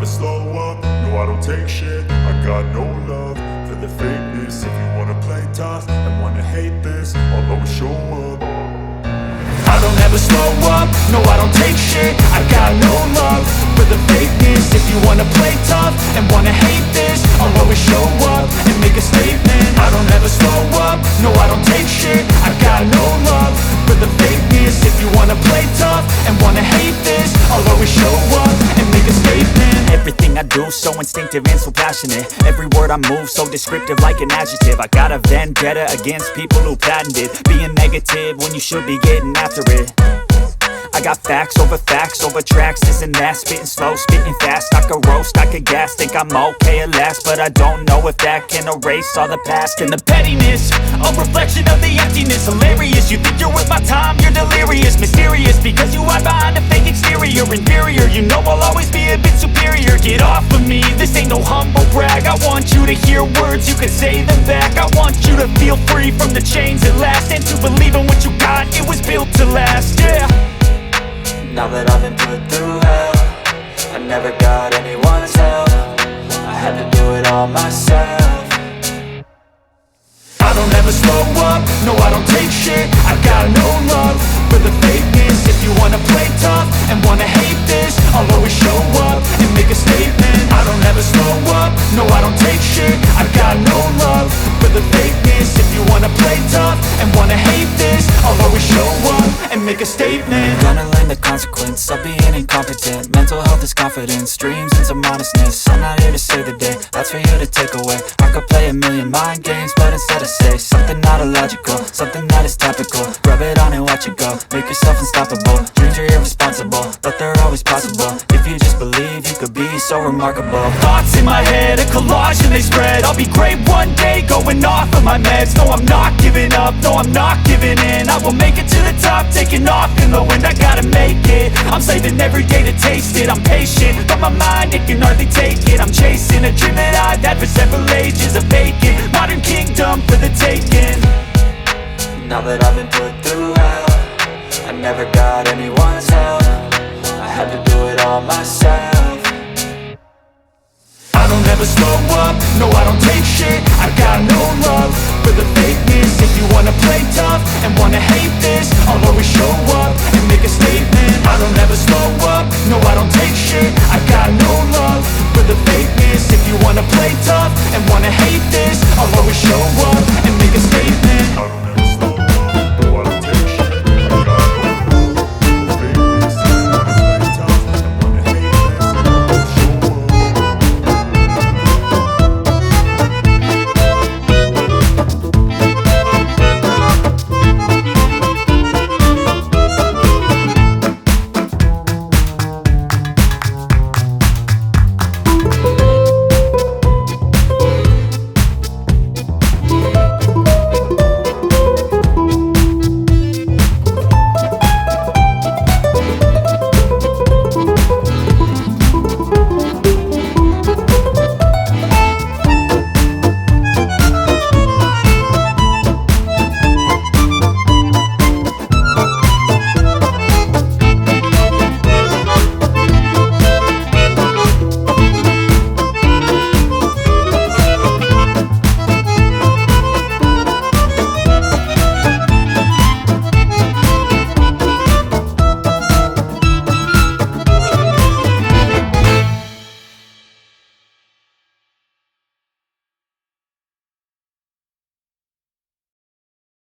slow up, no I don't take shit. I got no love for the fakeness. If you wanna play tough and wanna hate this, I'll always show up. I don't ever slow up, no I don't take shit. I got no love for the fakeness. If you wanna play tough and wanna hate this, I'll always show up and make a statement. I don't ever slow up, no I don't take shit. I got no love for the fakeness. If you wanna play tough and wanna hate this, I'll always show up and make a statement. Everything I do so instinctive and so passionate. Every word I move so descriptive like an adjective. I got a vendetta against people who patented being negative when you should be getting after it. I got facts over tracks, this and that. Spitting slow, spitting fast, I could roast, I could gas. Think I'm okay at last, but I don't know if that can erase all the past. And the pettiness, a reflection of the emptiness. Hilarious, you think you're worth my time, you're delirious. Mysterious, because you hide behind a fake exterior. Inferior, you know I'll always be a bit superior. Get off of me, this ain't no humble brag. I want you to hear words, you can say them back. I want you to feel free from the chains at last, and to believe in what you got, it was built to last, yeah. Now that I've been put through hell, I never got anyone's help. I had to do it all myself. I don't ever slow up, no I don't take shit. I got no love for the fakeness. If you wanna play tough and wanna hate this, I'll always show up and make a statement. I don't ever slow up, no I don't take shit. I got no love for the fakeness. If you wanna play tough and wanna hate this, I'll always show up and make a statement. Gonna learn the consequence of being incompetent. Mental health is confidence, dreams and some honestness. I'm not here to save the day, that's for you to take away. I could play a million mind games, but instead I say something not illogical, something that is topical. Rub it on and watch it go, make yourself unstoppable. Dreams are irresponsible, but they're always possible. If you just believe, you could be so remarkable. Thoughts in my head, a collage and they spread. I'll be great one day, going off of my meds. No, I'm not giving up, no, I'm not giving in. I will make it to the top, taking off in the wind. I gotta make it, I'm saving every day to taste it. I'm patient, but my mind, it can hardly take it. I'm chasing a dream that I've had for several ages. A vacant, modern kingdom for the taking. Now that I've been put through hell, I never got anyone's help. I had to do it all myself. I don't ever slow up, no I don't take shit. I got no love for the fakeness. If you wanna play tough and wanna hate this, I'll always show up and make a statement. I don't ever slow up, no I don't take shit. I got no love for the fakeness. If you wanna play tough and wanna hate